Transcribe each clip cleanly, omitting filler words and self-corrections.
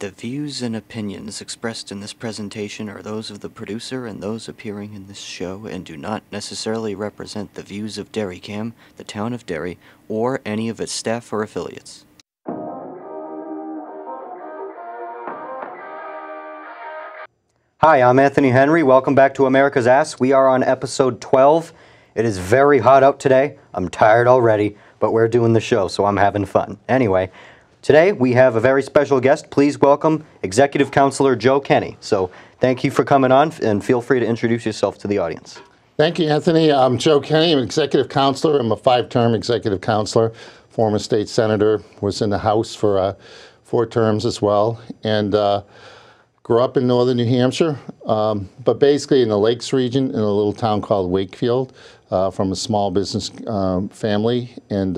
The views and opinions expressed in this presentation are those of the producer and those appearing in this show and do not necessarily represent the views of DerryCam, the town of Derry, or any of its staff or affiliates. Hi, I'm Anthony Henry. Welcome back to America's Ass. We are on episode 12. It is very hot out today. I'm tired already, but we're doing the show, so I'm having fun. Anyway, today we have a very special guest. Please welcome Executive Councilor Joe Kenney. So thank you for coming on, and feel free to introduce yourself to the audience. Thank you, Anthony. I'm Joe Kenney. I'm an executive councilor. I'm a 5-term executive councilor, former state senator, was in the House for 4 terms as well, and grew up in northern New Hampshire, but basically in the Lakes region in a little town called Wakefield, from a small business family, and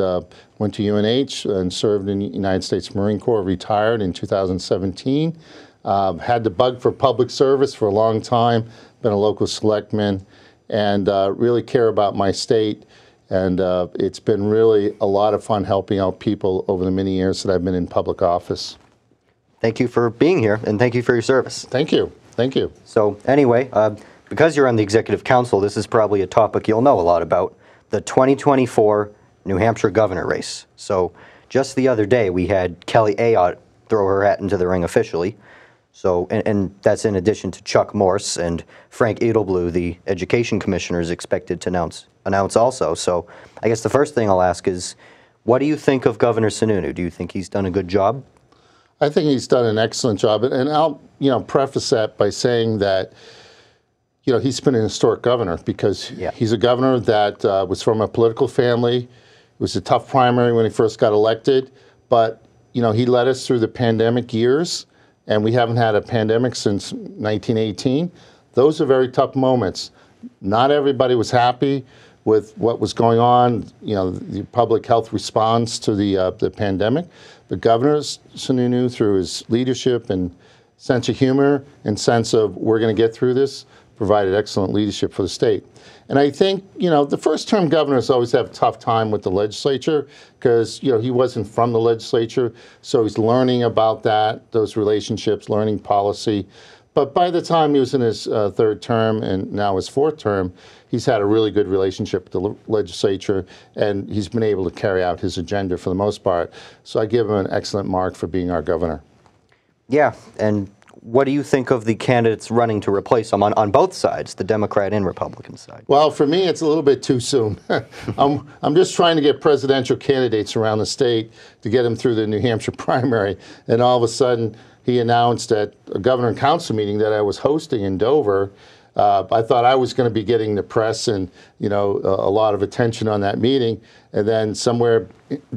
went to UNH and served in the United States Marine Corps, retired in 2017. Had the bug for public service for a long time, been a local selectman, and really care about my state. And it's been really a lot of fun helping out people over the many years that I've been in public office. Thank you for being here, and thank you for your service. Thank you. Thank you. So anyway, because you're on the Executive Council, this is probably a topic you'll know a lot about, the 2024 New Hampshire governor race. So just the other day, we had Kelly Ayotte throw her hat into the ring officially. So, and that's in addition to Chuck Morse and Frank Edelblum, the Education Commissioner, is expected to announce also. So I guess the first thing I'll ask is, what do you think of Governor Sununu? Do you think he's done a good job? I think he's done an excellent job, and I'll preface that by saying that he's been an historic governor because he's a governor that was from a political family. It was a tough primary when he first got elected, but he led us through the pandemic years, and we haven't had a pandemic since 1918. Those are very tough moments. Not everybody was happy with what was going on, the public health response to the pandemic. But Governor Sununu, through his leadership and sense of humor and sense of we're going to get through this, provided excellent leadership for the state. And I think, the first-term governors always have a tough time with the legislature because, he wasn't from the legislature, so he's learning about those relationships, learning policy. But by the time he was in his 3rd term and now his 4th term, he's had a really good relationship with the legislature, and he's been able to carry out his agenda for the most part. So I give him an excellent mark for being our governor. Yeah, and what do you think of the candidates running to replace him on both sides, the Democrat and Republican side? Well, for me, it's a little bit too soon. I'm just trying to get presidential candidates around the state to get him through the New Hampshire primary, and all of a sudden, he announced at a governor and council meeting that I was hosting in Dover. I thought I was going to be getting the press and, a lot of attention on that meeting. And then somewhere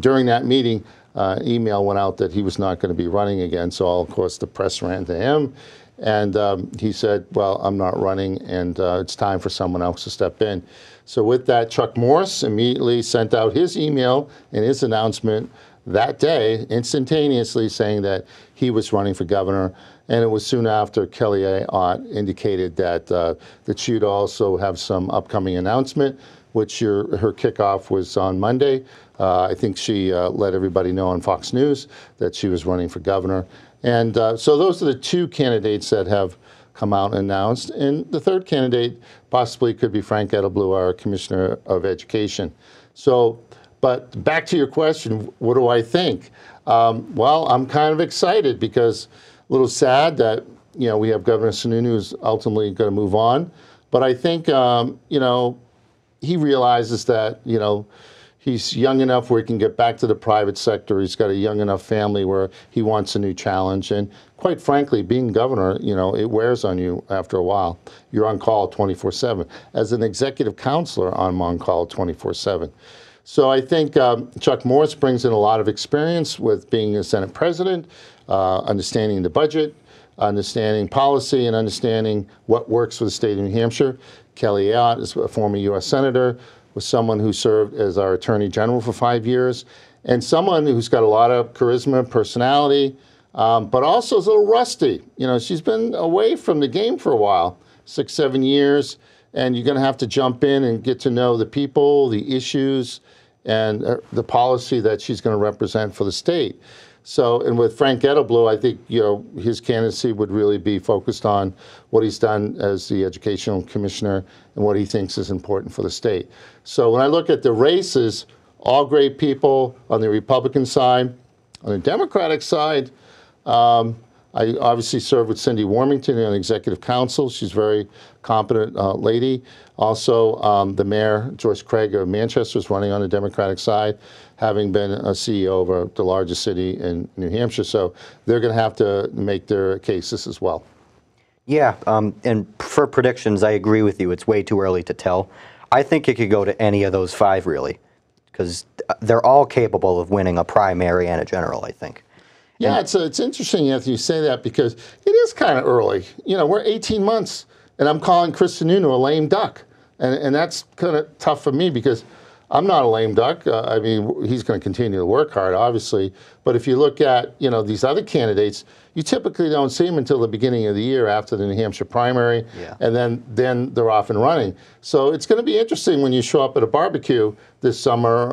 during that meeting, an email went out that he was not going to be running again. So, of course, the press ran to him. And he said, well, I'm not running, and it's time for someone else to step in. So with that, Chuck Morse immediately sent out his email and his announcement that day, instantaneously saying that he was running for governor. And it was soon after Kelly Ayotte indicated that she would also have some upcoming announcement, which her kickoff was on Monday. I think she let everybody know on Fox News that she was running for governor. And so those are the 2 candidates that have come out and announced. And the 3rd candidate possibly could be Frank Edelblum, our Commissioner of Education. So, but back to your question, what do I think? Well, I'm kind of excited because a little sad that, we have Governor Sununu who's ultimately going to move on. But I think, he realizes that, he's young enough where he can get back to the private sector. He's got a young enough family where he wants a new challenge. And quite frankly, being governor, it wears on you after a while. You're on call 24/7. As an executive councilor, I'm on call 24/7. So I think Chuck Morse brings in a lot of experience with being a Senate president, understanding the budget, understanding policy, and understanding what works for the state of New Hampshire. Kelly Ayotte is a former U.S. Senator, was someone who served as our Attorney General for 5 years, and someone who's got a lot of charisma, personality, but also is a little rusty. She's been away from the game for a while, 6, 7 years, and you're going to have to jump in and get to know the people, the issues, and the policy that she's going to represent for the state. So, and with Frank Edelblum, I think, his candidacy would really be focused on what he's done as the educational commissioner and what he thinks is important for the state. So when I look at the races, all great people on the Republican side. On the Democratic side, I obviously served with Cindy Warmington on executive council. She's a very competent lady. Also, the mayor, Joyce Craig of Manchester, is running on the Democratic side, having been a CEO of the largest city in New Hampshire. So they're going to have to make their cases as well. Yeah, and for predictions, I agree with you. It's way too early to tell. I think it could go to any of those five, really, because they're all capable of winning a primary and a general, I think. Yeah, it's interesting, Anthony, you say that, because it is kind of early. We're 18 months, and I'm calling Governorunu a lame duck. And that's kind of tough for me, because I'm not a lame duck. I mean, he's going to continue to work hard, obviously. But if you look at, these other candidates, you typically don't see them until the beginning of the year after the New Hampshire primary, and then they're off and running. So it's going to be interesting when you show up at a barbecue this summer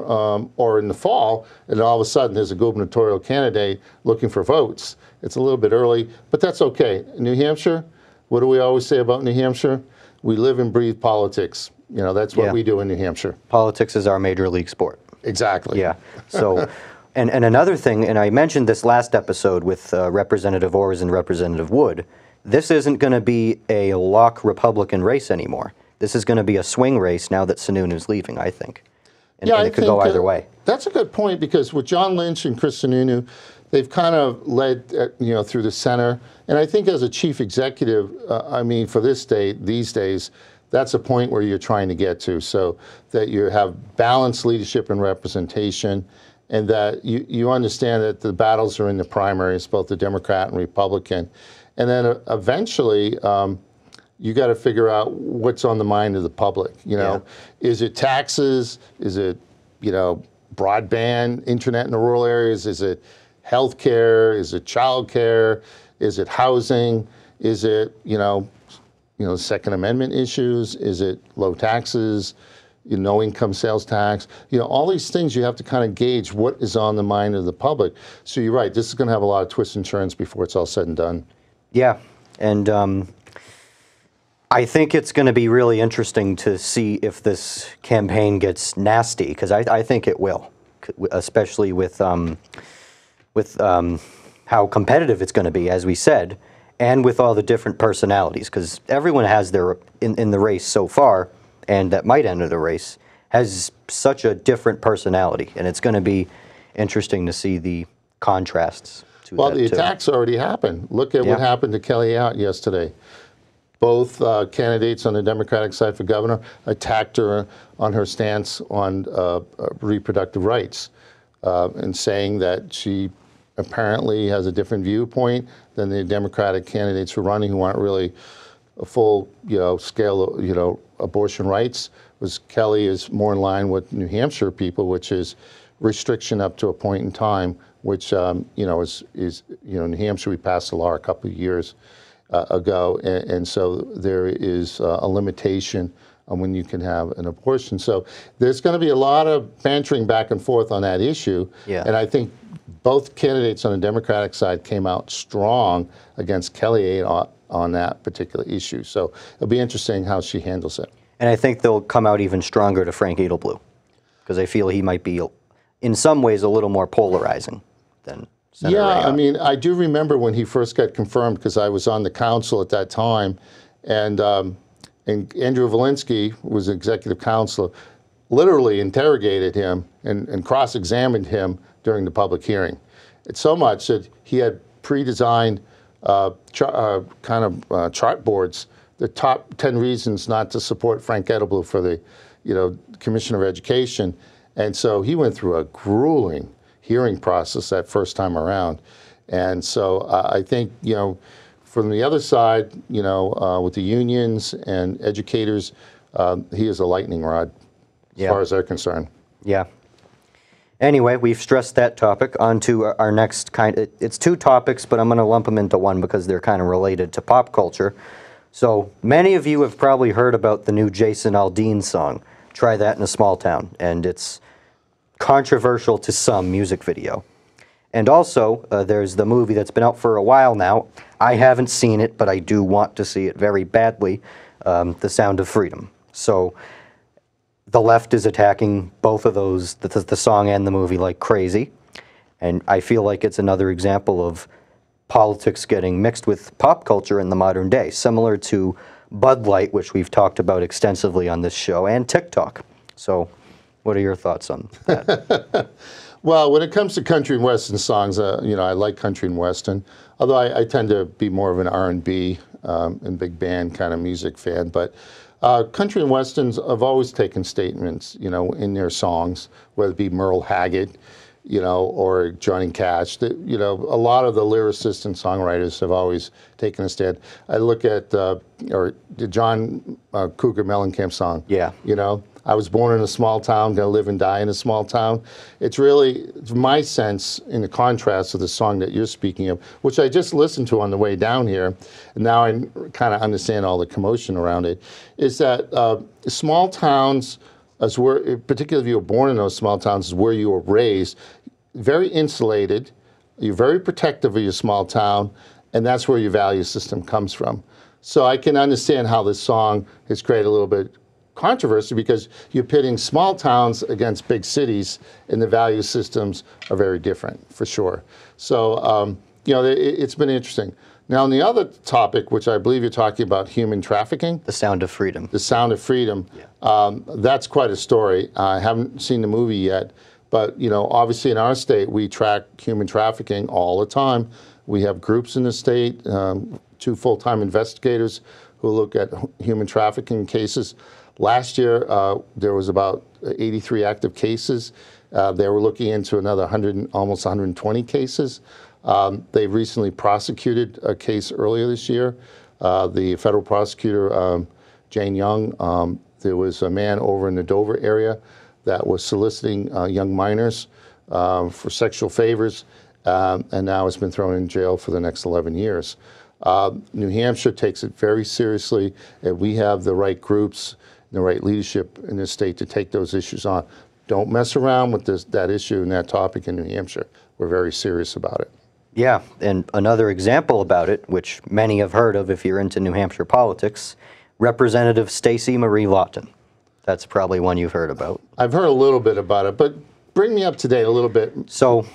or in the fall, and all of a sudden there's a gubernatorial candidate looking for votes. It's a little bit early, but that's okay. New Hampshire, what do we always say about New Hampshire? We live and breathe politics. That's what we do in New Hampshire. Politics is our major league sport. Exactly. Yeah. So, and another thing, and I mentioned this last episode with Representative Orrs and Representative Wood, this isn't going to be a lock Republican race anymore. This is going to be a swing race now that Sununu's leaving, I think. And it could go either way. That's a good point, because with John Lynch and Governorunu, they've kind of led, through the center. And I think as a chief executive, I mean, for this state, these days, that's a point where you're trying to get to, so that you have balanced leadership and representation, and that you understand that the battles are in the primaries, both the Democrat and Republican. And then eventually, you got to figure out what's on the mind of the public. Is it taxes? Is it, broadband, internet in the rural areas? Is it health care? Is it child care? Is it housing? Is it, Second Amendment issues? Is it low taxes? No income sales tax? All these things you have to kind of gauge what is on the mind of the public. So you're right, this is going to have a lot of twists and turns before it's all said and done. Yeah, and I think it's going to be really interesting to see if this campaign gets nasty, because I think it will, especially with how competitive it's going to be, as we said, and with all the different personalities, because everyone has their, in the race so far, and that might enter the race, has such a different personality, and it's going to be interesting to see the contrasts. Well, the attacks already happened. Look at what happened to Kelly out yesterday. Both candidates on the Democratic side for governor attacked her on her stance on reproductive rights, and saying that she apparently has a different viewpoint than the Democratic candidates who are running, who aren't really a full, scale, abortion rights. Kelly is more in line with New Hampshire people, which is restriction up to a point in time, which is New Hampshire, we passed a law a couple of years ago, and so there is a limitation on when you can have an abortion. So there's going to be a lot of bantering back and forth on that issue, and I think both candidates on the Democratic side came out strong against Kelly on that particular issue. So it'll be interesting how she handles it. And I think they'll come out even stronger to Frank Edelblum, because I feel he might be, in some ways, a little more polarizing than Senator Ayotte. I mean, I do remember when he first got confirmed, because I was on the council at that time, and Andrew Valinsky was executive councilor, literally interrogated him and cross-examined him during the public hearing. It's so much that he had pre-designed chart boards, the top 10 reasons not to support Frank Edelblum for the, Commissioner of Education. And so he went through a grueling hearing process that first time around. And so I think, from the other side, with the unions and educators, he is a lightning rod as far as they're concerned. Yeah. Anyway, we've stressed that topic. On to our next it's two topics, but I'm going to lump them into one because they're kind of related to pop culture. So many of you have probably heard about the new Jason Aldean song, Try That in a Small Town, and it's controversial to some music video. And also, there's the movie that's been out for a while now. I haven't seen it, but I do want to see it very badly, The Sound of Freedom. So the left is attacking both of those, the song and the movie, like crazy. And I feel like it's another example of politics getting mixed with pop culture in the modern day, similar to Bud Light, which we've talked about extensively on this show, and TikTok. So what are your thoughts on that? Well, when it comes to country and western songs, you know, I like country and western, although I tend to be more of an R&B and big band kind of music fan. But country and westerns have always taken statements, you know, in their songs, whether it be Merle Haggard, you know, or Johnny Cash. You know, a lot of the lyricists and songwriters have always taken a stand. I look at, or the John Cougar Mellencamp song. Yeah. You know, I was born in a small town, gonna live and die in a small town. It's really, my sense, in the contrast to the song that you're speaking of, which I just listened to on the way down here, and now I kind of understand all the commotion around it, is that small towns, as where, particularly if you were born in those small towns, is where you were raised, very insulated, you're very protective of your small town, and that's where your value system comes from. So I can understand how this song has created a little bit controversy because you're pitting small towns against big cities, and the value systems are very different, for sure. So, you know, it's been interesting. Now, on the other topic, which I believe you're talking about, human trafficking. The Sound of Freedom. The Sound of Freedom. Yeah. That's quite a story. I haven't seen the movie yet, but, you know, obviously in our state, we track human trafficking all the time. We have groups in the state, 2 full-time investigators who look at human trafficking cases. Last year, there was about 83 active cases. They were looking into another 100, almost 120 cases. They recently prosecuted a case earlier this year. The federal prosecutor, Jane Young, there was a man over in the Dover area that was soliciting young minors for sexual favors, and now has been thrown in jail for the next 11 years. New Hampshire takes it very seriously, and we have the right groups and the right leadership in this state to take those issues on. Don't mess around with that issue and that topic in New Hampshire. We're very serious about it. Yeah, and another example about it, which many have heard of if you're into New Hampshire politics, Representative Stacy Marie Lawton. That's probably one you've heard about. I've heard a little bit about it, but bring me up to date a little bit. So,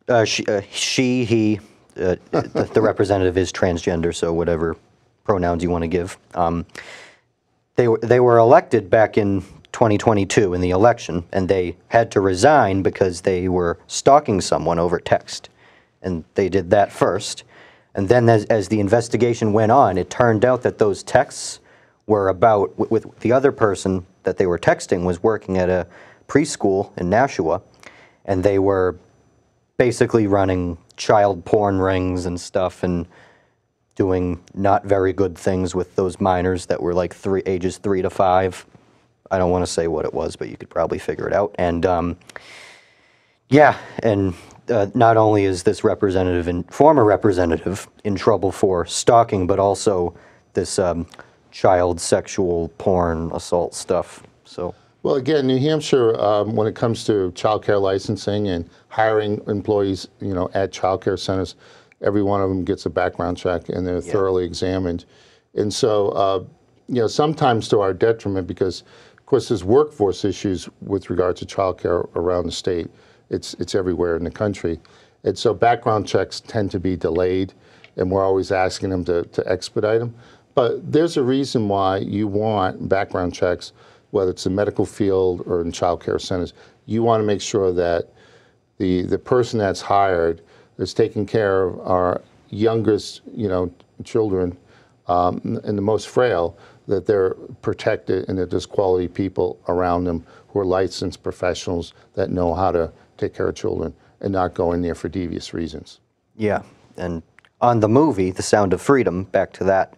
he, the representative is transgender, so whatever pronouns you want to give. They were elected back in 2022 in the election, and they had to resign because they were stalking someone over text. And they did that first. And then as the investigation went on, it turned out that those texts were about, with the other person that they were texting was working at a preschool in Nashua, and they were basically running child porn rings and stuff and doing not very good things with those minors that were like ages 3 to 5. I don't want to say what it was, but you could probably figure it out. And yeah, and not only is this representative and former representative in trouble for stalking, but also this child sexual porn assault stuff. So. Well, again, New Hampshire, when it comes to child care licensing and hiring employees, you know, at child care centers, every one of them gets a background check and they're thoroughly examined. And so, you know, sometimes to our detriment, because of course there's workforce issues with regard to child care around the state. It's everywhere in the country. And so background checks tend to be delayed, and we're always asking them to expedite them. But there's a reason why you want background checks, whether it's in medical field or in child care centers. You want to make sure that the person that's hired is taking care of our youngest, you know, children and the most frail, that they're protected and that there's quality people around them who are licensed professionals that know how to take care of children and not go in there for devious reasons. Yeah, and on the movie, The Sound of Freedom, back to that,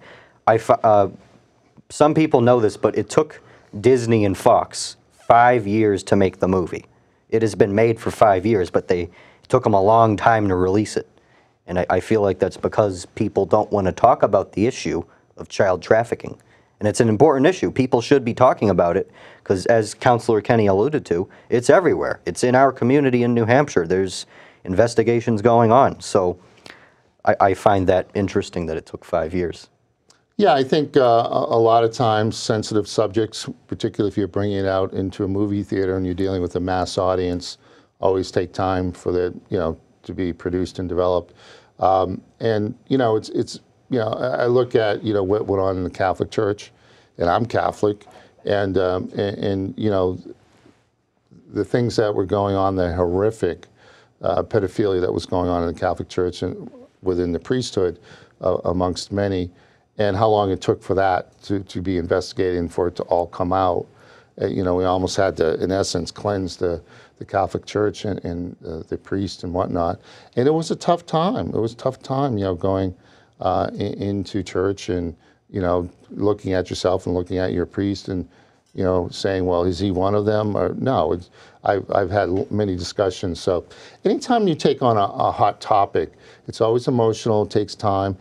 some people know this, but it took Disney and Fox 5 years to make the movie. It has been made for 5 years, but it took them a long time to release it. And I feel like that's because people don't want to talk about the issue of child trafficking. And it's an important issue. People should be talking about it because, as Councilor Kenney alluded to, it's everywhere. It's in our community in New Hampshire. There's, investigations going on. So I find that interesting that it took 5 years. Yeah, I think a lot of times sensitive subjects, particularly if you're bringing it out into a movie theater and you're dealing with a mass audience, always take time for the, to be produced and developed. And, I look at, what went on in the Catholic Church, and I'm Catholic, and the things that were going on, the horrific pedophilia that was going on in the Catholic Church and within the priesthood, amongst many, and how long it took for that to be investigated and for it to all come out. We almost had to, in essence, cleanse the Catholic Church and the priest and whatnot. And it was a tough time. It was a tough time, going into church and, looking at yourself and looking at your priest and, saying, well, is he one of them? Or no, I've had many discussions. So anytime you take on a hot topic, it's always emotional, it takes time,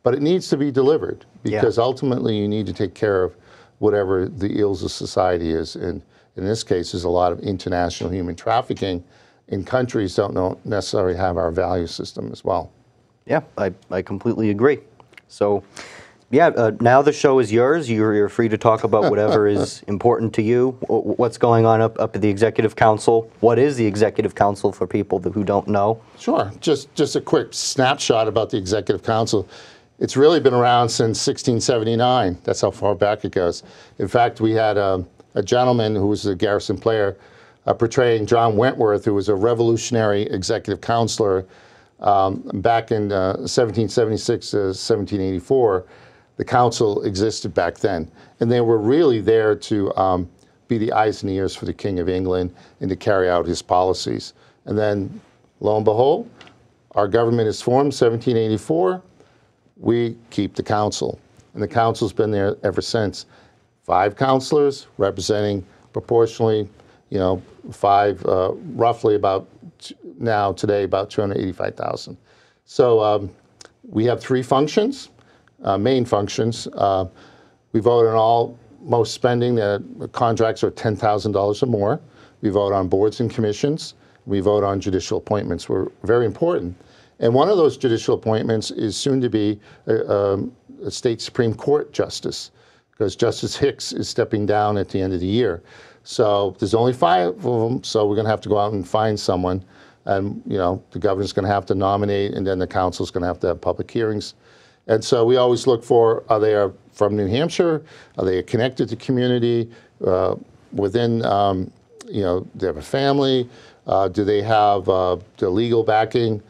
but it needs to be delivered because ultimately you need to take care of whatever the ills of society is. And in this case, there's a lot of international human trafficking in countries that don't necessarily have our value system as well. Yeah, I completely agree. So, yeah, now the show is yours. You're free to talk about whatever is important to you. What's going on up at the Executive Council? What is the Executive Council for people who don't know? Sure. Just a quick snapshot about the Executive Council. It's really been around since 1679. That's how far back it goes. In fact, we had a gentleman who was a Garrison player portraying John Wentworth, who was a revolutionary executive councilor back in 1776 to 1784. The council existed back then, and they were really there to be the eyes and ears for the King of England and to carry out his policies. And then, lo and behold, our government is formed 1784. We keep the council, and the council's been there ever since. 5 councilors representing proportionally, roughly about today about 285,000. So we have 3 functions, main functions. We vote on most spending. The contracts are $10,000 or more. We vote on boards and commissions. We vote on judicial appointments. We're very important. And one of those judicial appointments is soon to be a state Supreme Court justice, because Justice Hicks is stepping down at the end of the year. So there's only 5 of them, so we're going to have to go out and find someone. And, the governor's going to have to nominate, and then the council's going to have public hearings. And so we always look for, are they from New Hampshire? Are they connected to community? Within, they have a family? Do they have the legal backing?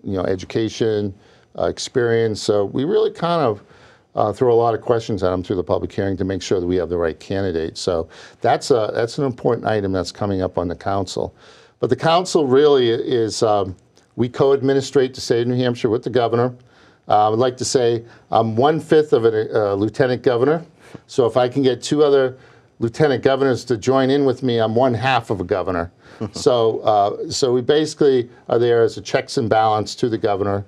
Education, experience. So we really kind of throw a lot of questions at them through the public hearing to make sure that we have the right candidate. So that's an important item that's coming up on the council. But the council really is, we co-administrate the state of New Hampshire with the governor. I'd like to say I'm 1/5 of a lieutenant governor. So if I can get 2 other lieutenant governors to join in with me, I'm 1/2 of a governor. So we basically are there as a checks and balance to the governor.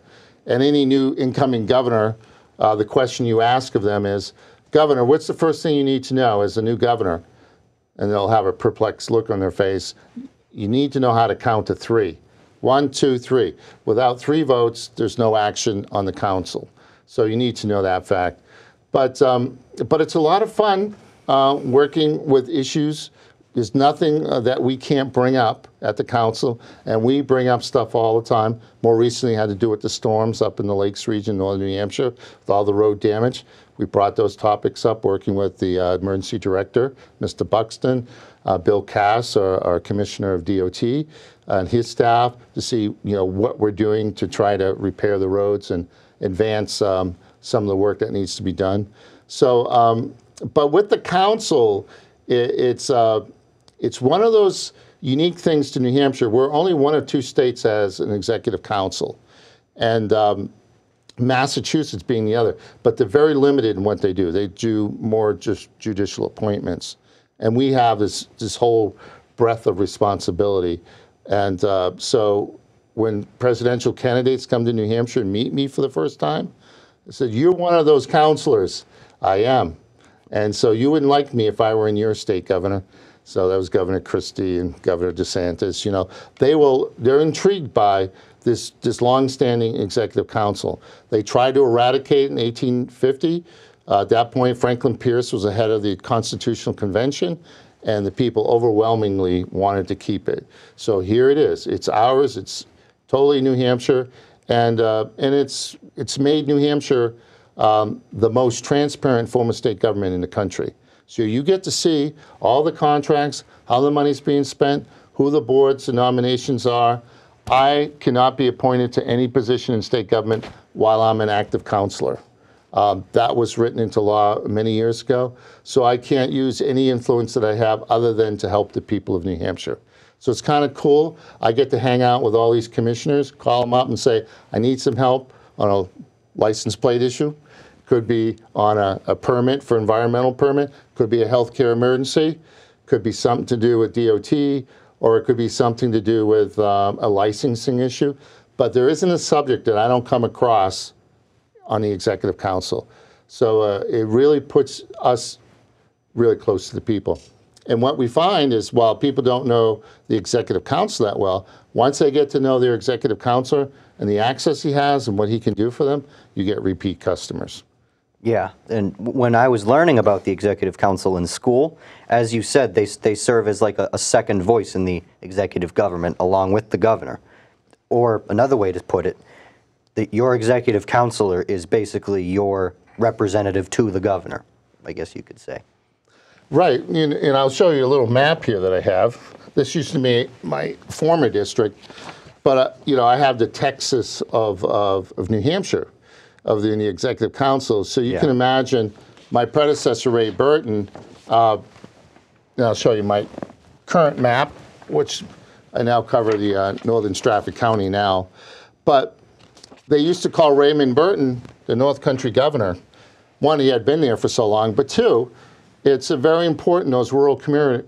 And any new incoming governor, the question you ask of them is, Governor, what's the first thing you need to know as a new governor? And they'll have a perplexed look on their face. You need to know how to count to 3. 1, 2, 3. Without 3 votes, there's no action on the council. So you need to know that fact. But it's a lot of fun working with issues. There's nothing that we can't bring up at the council, and we bring up stuff all the time. More recently, had to do with the storms up in the Lakes region, northern New Hampshire, with all the road damage. We brought those topics up, working with the emergency director, Mr. Buxton, Bill Cass, our commissioner of DOT, and his staff, to see what we're doing to try to repair the roads and advance some of the work that needs to be done. So, but with the council, it's one of those unique things to New Hampshire. We're only 1 of 2 states as an executive council, and Massachusetts being the other. But they're very limited in what they do. They do more just judicial appointments, and we have this whole breadth of responsibility. And so when presidential candidates come to New Hampshire and meet me for the first time, I said, "You're one of those counselors." I am. And so you wouldn't like me if I were in your state, Governor. So that was Governor Christie and Governor DeSantis. You know, they're intrigued by this long-standing executive council. They tried to eradicate it in 1850. At that point, Franklin Pierce was the head of the Constitutional Convention, and the people overwhelmingly wanted to keep it. So here it is. It's ours. It's totally New Hampshire, and it's made New Hampshire the most transparent form of state government in the country. So you get to see all the contracts, how the money's being spent, who the boards and nominations are. I cannot be appointed to any position in state government while I'm an active councilor. That was written into law many years ago. So I can't use any influence that I have other than to help the people of New Hampshire. So it's kind of cool. I get to hang out with all these commissioners, call them up and say, I need some help on a license plate issue. Could be on a permit for environmental permit, could be a healthcare emergency, could be something to do with DOT, or it could be something to do with a licensing issue. But there isn't a subject that I don't come across on the Executive Council. So it really puts us really close to the people. And what we find is, while people don't know the Executive Council that well, once they get to know their Executive Counselor and the access he has and what he can do for them, you get repeat customers. Yeah, and when I was learning about the Executive Council in school, as you said, they serve as like a second voice in the executive government along with the governor. Or another way to put it, that your executive counselor is basically your representative to the governor, I guess you could say. Right, and I'll show you a little map here that I have. This used to be my former district, but you know, I have the Texas of New Hampshire, in the Executive Council. So you can imagine my predecessor, Ray Burton, and I'll show you my current map, which I now cover the northern Stratford County now. But they used to call Raymond Burton the North Country governor. One, he had been there for so long, but two, it's very important in those rural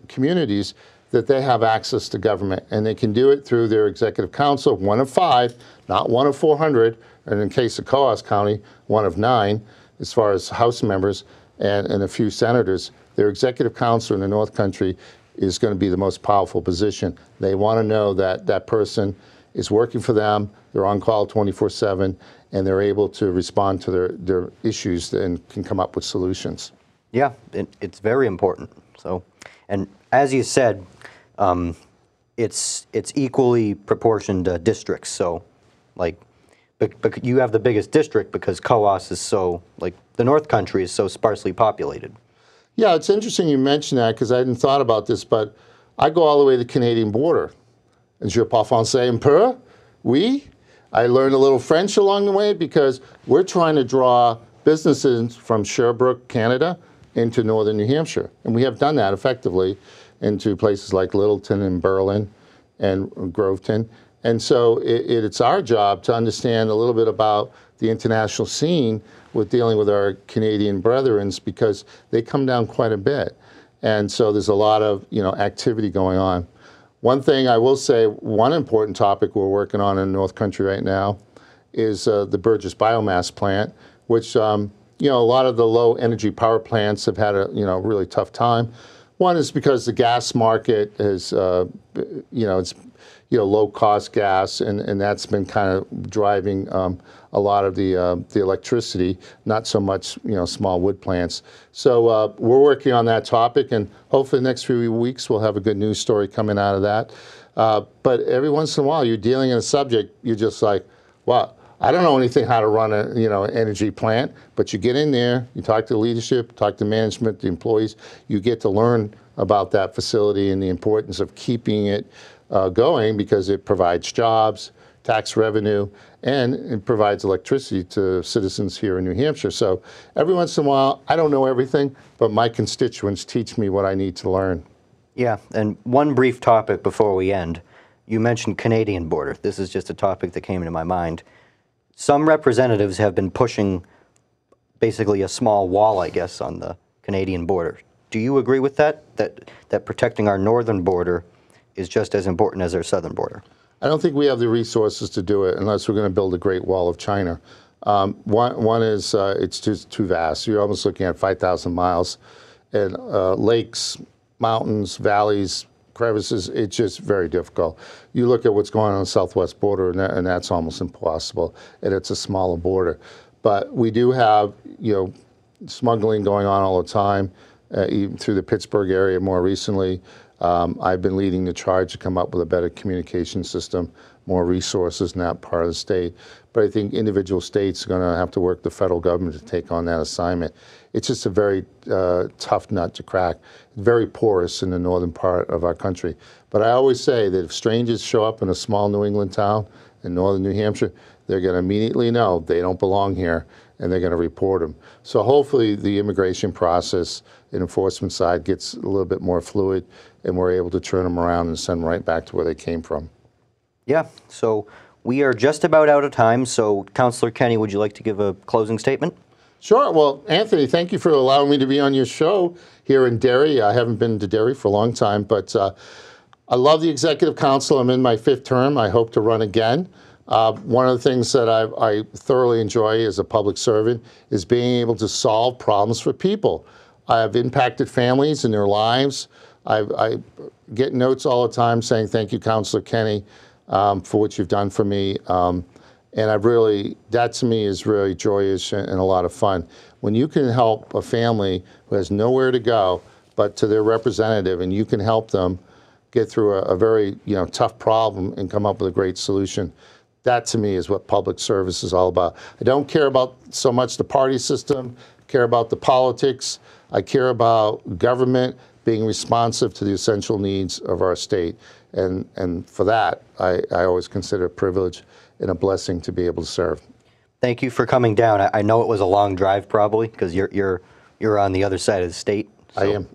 communities that they have access to government, and they can do it through their Executive Council, one of 5, not one of 400, and in case of Coos County, one of 9, as far as House members and a few senators. Their Executive Council in the North Country is going to be the most powerful position. They want to know that that person is working for them, they're on call 24/7, and they're able to respond to their issues and can come up with solutions. Yeah, it's very important. So, and as you said, it's equally proportioned districts. So, like, but you have the biggest district because Coos is so, like, the North Country is so sparsely populated. Yeah, it's interesting you mention that because I hadn't thought about this, but I go all the way to the Canadian border. And je parle français un peu, oui. I learned a little French along the way because we're trying to draw businesses from Sherbrooke, Canada, into northern New Hampshire. And we have done that effectively into places like Littleton and Berlin and Groveton. And so it's our job to understand a little bit about the international scene with dealing with our Canadian brethren, because they come down quite a bit. And so there's a lot of activity going on. One thing I will say, one important topic we're working on in North Country right now is the Burgess biomass plant, which a lot of the low energy power plants have had a really tough time. One is because the gas market is it's low cost gas, and that's been kind of driving a lot of the electricity, not so much small wood plants. So we're working on that topic, and hopefully the next few weeks we'll have a good news story coming out of that. But every once in a while you're dealing in a subject, you're just like, wow, I don't know anything how to run a energy plant, but you get in there, you talk to the leadership, talk to management, the employees, you get to learn about that facility and the importance of keeping it going, because it provides jobs, tax revenue, and it provides electricity to citizens here in New Hampshire. So every once in a while, I don't know everything, but my constituents teach me what I need to learn. Yeah, and one brief topic before we end. You mentioned Canadian border. This is just a topic that came into my mind. Some representatives have been pushing basically a small wall, I guess, on the Canadian border. Do you agree with that? That protecting our northern border is just as important as our southern border? I don't think we have the resources to do it unless we're going to build a Great Wall of China. One is it's just too vast. You're almost looking at 5,000 miles, and lakes mountains, valleys, crevices. It's just very difficult. You look at what's going on the southwest border, and that's almost impossible. And it's a smaller border. But we do have, smuggling going on all the time, even through the Pittsburgh area more recently. I've been leading the charge to come up with a better communication system, more resources in that part of the state. But I think individual states are going to have to work with the federal government to take on that assignment. It's just a very tough nut to crack, very porous in the northern part of our country. But I always say that if strangers show up in a small New England town in northern New Hampshire, they're going to immediately know they don't belong here, and they're going to report them. So hopefully the immigration process and enforcement side gets a little bit more fluid, and we're able to turn them around and send them right back to where they came from. Yeah, so we are just about out of time, so Councilor Kenney, would you like to give a closing statement? Sure. Well, Anthony, thank you for allowing me to be on your show here in Derry. I haven't been to Derry for a long time, but I love the Executive Council. I'm in my 5th term. I hope to run again. One of the things that I thoroughly enjoy as a public servant is being able to solve problems for people. I have impacted families in their lives. I get notes all the time saying, thank you, Councilor Kenney, for what you've done for me. And that to me is really joyous and a lot of fun. When you can help a family who has nowhere to go but to their representative, and you can help them get through a very tough problem and come up with a great solution, that to me is what public service is all about. I don't care about so much the party system, care about the politics. I care about government being responsive to the essential needs of our state. And for that, I always consider a privilege and a blessing to be able to serve. Thank you for coming down. I know it was a long drive probably because you're on the other side of the state. So, I am.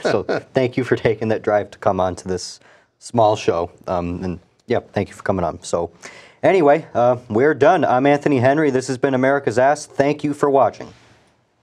So thank you for taking that drive to come on to this small show. And yeah, thank you for coming on. So anyway, we're done. I'm Anthony Henry. This has been America's Ass. Thank you for watching.